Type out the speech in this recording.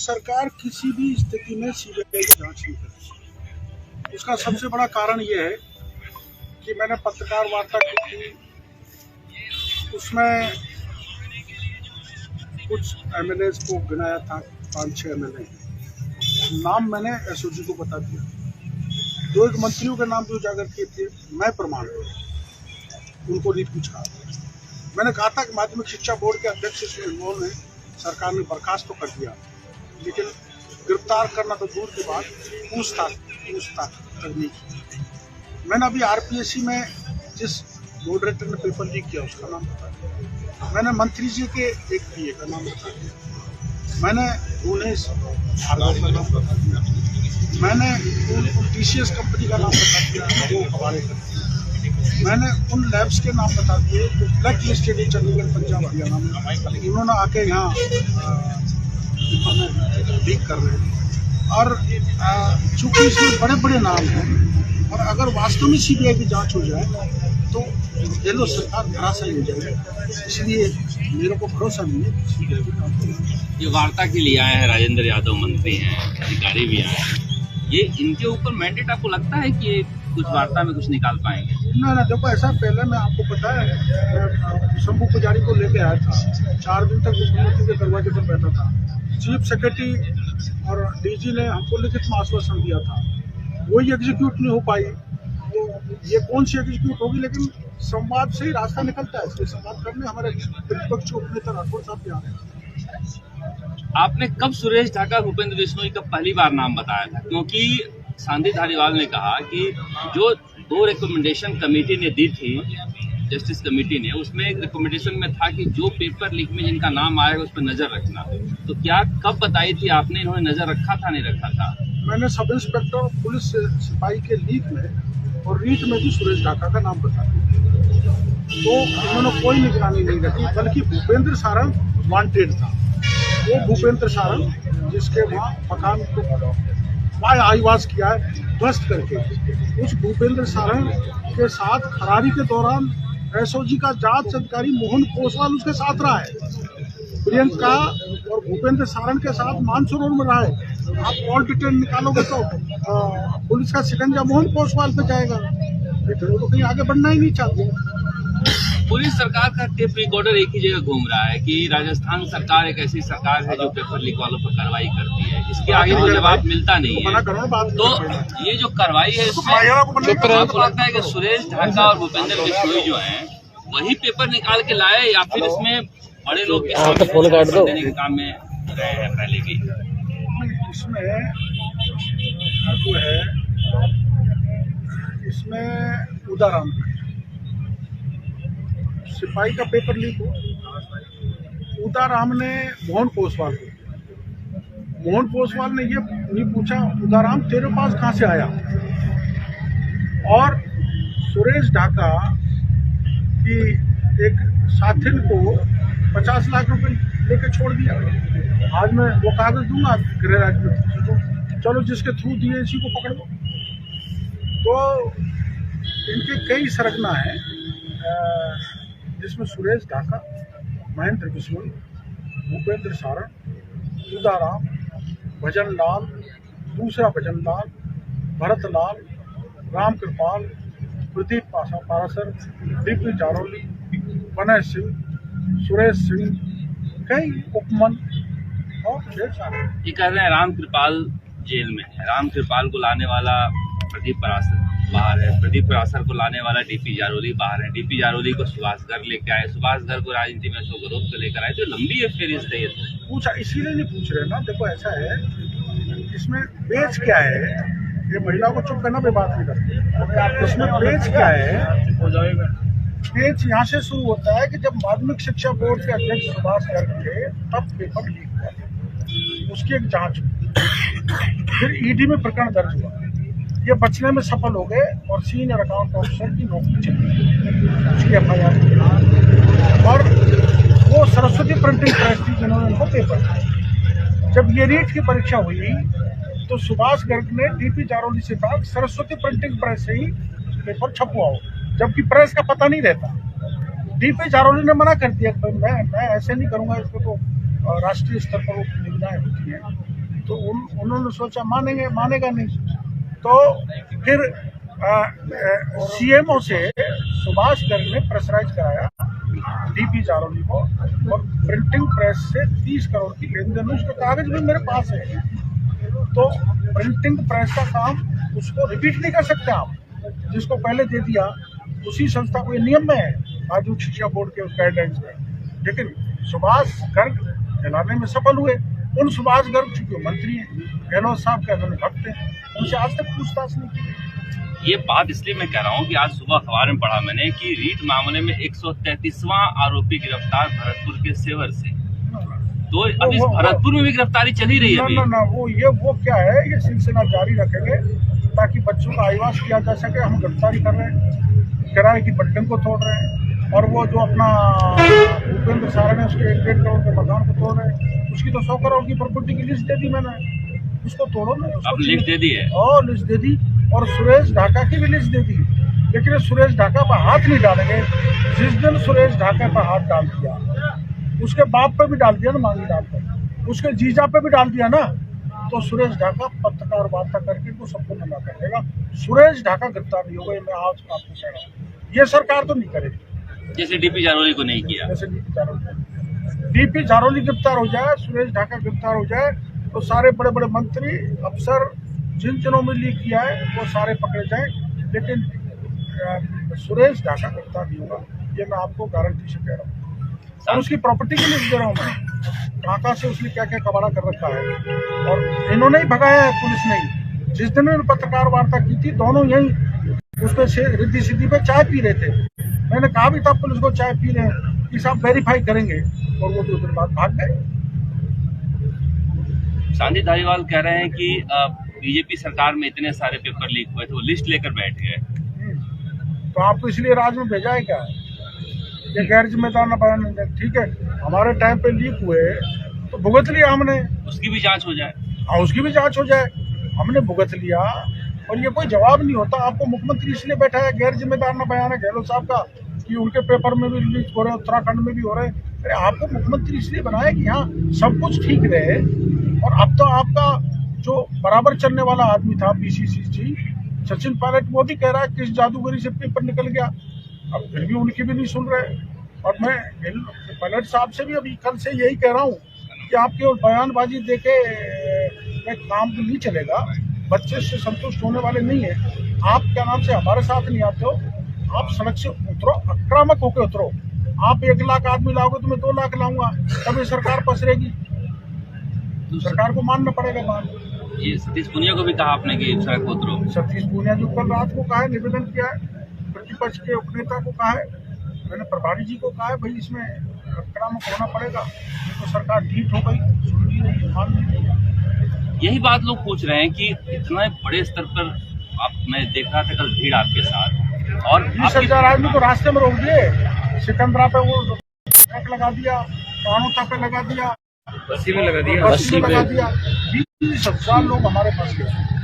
सरकार किसी भी स्थिति में सीबीआई की जांच नहीं करती। उसका सबसे बड़ा कारण यह है कि मैंने पत्रकार वार्ता की थी, उसमें कुछ एमएलए को गिनाया था, 5-6 एमएलए नाम मैंने एसओजी को बता दिया। 2-1 मंत्रियों के नाम भी उजागर किए थे, मैं प्रमाण उनको नहीं पूछा। मैंने कहा था कि माध्यमिक शिक्षा बोर्ड के अध्यक्ष इसमें इन्वॉल्व हैं, सरकार ने बर्खास्त तो कर दिया, लेकिन गिरफ्तार करना तो दूर की बात, पूछताछ तक नहीं की। मैंने अभी आरपीएससी में जिस मॉडरेटर ने पेपर लीक किया उसका नाम बता दिया। मैंने मंत्री जी के एक पीए का नाम बता दिया। मैंने उन्हें भार्गव का नाम बता दिया। मैंने उन टीसीएस कंपनी का नाम बता दिया, वो हवाले करती है। मैंने उन लैब्स के नाम बता दिए जो ब्लैक लिस्टेड है चंडीगढ़, पंजाब, हरियाणा में। उन्होंने आके यहाँ लीक कर रहे हैं और चूंकि इसमें बड़े बड़े नाम हैं और अगर वास्तव में सीबीआई की जांच हो जाए तो ये लोग सरकार धराशायी हो जाएगी। इसलिए मेरे को भरोसा नहीं है सीबीआई की जांच होगी। ये वार्ता के लिए आए हैं राजेंद्र यादव, मंत्री हैं, अधिकारी भी आए हैं, ये इनके ऊपर मैंडेट आपको लगता है कि ये कुछ वार्ता में कुछ निकाल पाएंगे? ना देखो, ऐसा पहले मैं आपको पता है शंभू पुजारी को लेके आया था, 4 दिन तक मुख्यमंत्री के दरवाजे पर बैठा था। चीफ सेक्रेटरी और डीजी ने हमको लिखित में आश्वासन दिया था, वही एग्जीक्यूट नहीं हो पाई। तो ये कौन सी एग्जीक्यूट होगी, लेकिन संवाद से ही रास्ता निकलता है। इसलिए संवाद करने हमारे प्रतिपक्ष उपनेता राठौर साहब भी आ रहे हैं। आपने कब सुरेश ढाका, भूपेंद्र बिश्नोई का पहली बार नाम बताया था? क्योंकि सांदी धारीवाल ने कहा कि जो 2 रिकमेंडेशन कमेटी ने दी थी, जस्टिस कमेटी ने, उसमें एक रिकमेंडेशन में था कि जो पेपर लीक में जिनका नाम आएगा उस पर नजर रखना। तो क्या कब बताई थी आपने, इन्होंने नजर रखा था नहीं रखा था? मैंने सब इंस्पेक्टर पुलिस सिपाही के लीक में और रीट में भी सुरेश ढाका का नाम बता दिया। तो उन्होंने कोई निगरानी नहीं रखी, बल्कि भूपेंद्र सारंग वांटेड था। वो भूपेंद्र सारंग जिसके वहाँ मकान को आईवास किया है ध्वस्त करके, उस भूपेंद्र सारंग के साथ खरारी के दौरान एसओजी का जांच अधिकारी मोहन कोसवाल उसके साथ रहा है। प्रियंका और भूपेंद्र सारंग के साथ मानसरोवर में रहा है। आप कॉल डिटेल निकालोगे तो पुलिस का शिकंजा मोहन कोसवाल पे जाएगा, लेकिन वो तो कहीं आगे बढ़ना ही नहीं चाहते। पुलिस सरकार का टेप रिकॉर्डर एक ही जगह घूम रहा है कि राजस्थान सरकार एक ऐसी सरकार है जो पेपर लीक वालों पर कार्रवाई करती है, इसके आगे कोई जवाब मिलता नहीं है। तो ये जो कार्रवाई है इसमें आपको लगता है कि सुरेश ढाका और भूपेंद्र बिश्नोई जो है वही पेपर निकाल के लाए, या फिर इसमें बड़े लोग देने के काम में रहे हैं पहले भी? इसमें जो है, इसमें उदाराम सिपाही का पेपर लीक हो, उदाराम ने मोहन कोसवाल ने ये नहीं पूछा उदाराम तेरे पास कहाँ से आया। और सुरेश ढाका की एक साथिन को 50 लाख रुपए लेके छोड़ दिया। आज मैं वो कागज दूंगा गृह राज्य मंत्री को, चलो जिसके थ्रू दिए इसी को पकड़ लो। तो इनके कई सरगना है, जिसमें सुरेश ढाका, महेंद्र बिश्नोई, भूपेंद्र सारंग, उदाराम, भजन लाल, दूसरा भजन लाल, भरत लाल, राम कृपाल, प्रदीप पारासर, डीपी जारौली, विनय सिंह, सुरेश सिंह, कई उपमन और ढेर सारे। ये कह रहे हैं राम कृपाल जेल में है, राम कृपाल को लाने वाला प्रदीप परासर बाहर है, प्रदीप परासर को लाने वाला डीपी जारौली बाहर है, डीपी जारौली को सुभाष गर्ग लेके आए, सुभाष गर्ग को राजनीति में अशोक गहलोत को लेकर आए। तो लंबी है फिर इस तरह तो पूछा, इसीलिए नहीं पूछ रहे ना। देखो ऐसा है, इसमें पेज क्या है, ये महिला को चुप करना पे बात नहीं करती। इसमें पेज क्या है, पेज यहाँ से शुरू होता है कि जब माध्यमिक शिक्षा बोर्ड के अध्यक्ष सुभाष गर्ग थे तब पेपर लीक हुआ, उसकी एक जांच हुई, फिर ईडी में प्रकरण दर्ज हुआ, ये बचने में सफल हो गए और सीनियर अकाउंट ऑफिसर की नौकरी चली, उसकी FIR। और वो सरस्वती प्रिंटिंग प्रेस थी जिन्होंने उनको पेपर दिया। जब ये नीट की परीक्षा हुई तो सुभाष गर्ग ने डीपी जारौली से कहा सरस्वती प्रिंटिंग प्रेस से ही पेपर छपवाओ, जबकि प्रेस का पता नहीं रहता। डीपी जारौली ने मना कर दिया, मैं ऐसे नहीं करूँगा, इसको तो राष्ट्रीय स्तर पर सुविधाएं होती हैं, तो उन्होंने सोचा मानेगा नहीं, तो फिर सीएमओ से सुभाष गर्ग ने प्रेशराइज कराया डीपी जारौली को, और प्रिंटिंग प्रेस से 30 करोड़ की लेन देन, उसके कागज भी मेरे पास है। तो प्रिंटिंग प्रेस का काम उसको रिपीट नहीं कर सकते आप, जिसको पहले दे दिया उसी संस्था को, ये नियम में है माध्यमिक शिक्षा बोर्ड के गाइडलाइंस में। लेकिन सुभाष गर्ग दिलाने में सफल हुए। उन सुभाष गर्ग चूंकि मंत्री हैं, गहलोत साहब के अगर भक्त हैं, उनसे आज तक पूछताछ नहीं की। ये बात इसलिए मैं कह रहा हूँ कि आज सुबह अखबार में पढ़ा मैंने कि रीट मामले में 133वां आरोपी गिरफ्तार भरतपुर के सेवर से। तो अभी भरतपुर में भी गिरफ्तारी चल ही रही है। ना वो क्या है, ये सिलसिला जारी रखेंगे ताकि बच्चों का आईवास किया जा सके। हम गिरफ्तारी कर रहे हैं, किराए की बिल्डिंग को तोड़ रहे हैं, और वो जो अपना भूपेंद्र सारण है उसके 1.5 करोड़ के मकान को तोड़ रहे हैं। उसकी तो 100 करोड़ की प्रॉपर्टी की लिस्ट दे दी मैंने, उसको तोड़ो ना। अब लिस्ट दे दी है, और लिस्ट दे दी, और सुरेश ढाका की भी लिस्ट दे दी। लेकिन सुरेश ढाका पर हाथ नहीं डालेंगे। जिस दिन सुरेश ढाका पर हाथ डाल दिया, उसके बाप पे भी डाल दिया ना, मांगी लाल पे, उसके जीजा पे भी डाल दिया ना, तो सुरेश ढाका पत्रकार वार्ता करके इनको सबको मना कर देगा। सुरेश ढाका गिरफ्तार नहीं होगा, मैं आज आपको कह रहा हूँ। ये सरकार तो नहीं करेगी, जैसे डीपी जारौली को नहीं किया। जैसे डीपी जारौली गिरफ्तार हो जाए, सुरेश ढाका गिरफ्तार हो जाए, तो सारे बड़े बड़े मंत्री अफसर जिन में लीक किया है वो सारे पकड़े जाए। लेकिन सुरेश ढाका गिरफ्तार नहीं होगा, ये मैं आपको गारंटी से कह रहा हूँ। और उसकी प्रॉपर्टी की लिस्ट दे रहा हूँ मैं, ढाका से उसने क्या क्या कबाड़ा कर रखा है, और इन्होंने ही भगाया है, पुलिस ने ही। जिस दिन उन्होंने पत्रकार वार्ता की थी, दोनों यही उसपे रिद्धि सिद्धि पे चाय पी रहे थे। मैंने कहा भी था पुलिस को चाय पी रहे हैं कि साहब वेरीफाई करेंगे, और वो 2 दिन बाद भाग गए। सांदी धारीवाल कह रहे हैं कि बीजेपी सरकार में इतने सारे पेपर लीक हुए थे, वो लिस्ट लेकर बैठ गए। तो आपको इसलिए राज में भेजा है क्या, ये गैर जिम्मेदार न बयान? ठीक है, हमारे टाइम पे लीक हुए तो भुगत लिया हमने, उसकी भी जांच हो जाए। हाँ, उसकी भी जांच हो जाए, हमने भुगत लिया। और ये कोई जवाब नहीं होता। आपको मुख्यमंत्री इसलिए बैठा है, गैर जिम्मेदार न बयान है गहलोत साहब का कि उनके पेपर में भी लीक हो रहे हैं, उत्तराखंड में भी हो रहे हैं। अरे आपको मुख्यमंत्री इसलिए बनाया कि यहाँ सब कुछ ठीक रहे। और अब तो आपका जो बराबर चलने वाला आदमी था PCC सचिन पायलट, वो भी कह रहा है किस जादूगरी से पेपर निकल गया। अब फिर भी उनकी भी नहीं सुन रहे। और मैं पायलट साहब से भी अभी कल से यही कह रहा हूँ कि आप केवल बयानबाजी देके काम तो नहीं चलेगा। बच्चे से संतुष्ट होने वाले नहीं है। आप क्या नाम से हमारे साथ नहीं आते हो, आप सड़क से उतरो, आक्रामक होकर उतरो। आप 1 लाख आदमी लाओगे तो मैं 2 लाख लाऊंगा, तभी सरकार पसरेगी। सरकार को मानना पड़ेगा बात। ये सतीश पूनिया को भी कहा आपने कि सड़क को उतरो। सतीश पूनिया जो कल रात को कहा है, निवेदन किया है, प्रतिपक्ष के उपनेता को कहा है, मैंने प्रभारी जी को कहा है, भाई इसमें आक्रामक होना पड़ेगा। तो सरकार ढीठ हो गई, सुन नहीं रही, मान नहीं रही। यही बात लोग पूछ रहे हैं कि इतना बड़े स्तर पर मैं देख रहा था कल भीड़ आपके साथ, और 20,000 आदमी को रास्ते में रोक दिए। सिकंदरा पे वो ट्रक लगा दिया, कानोता पे लगा दिया, बस्ती में लगा दिया, 20,000 लोग हमारे पास गए।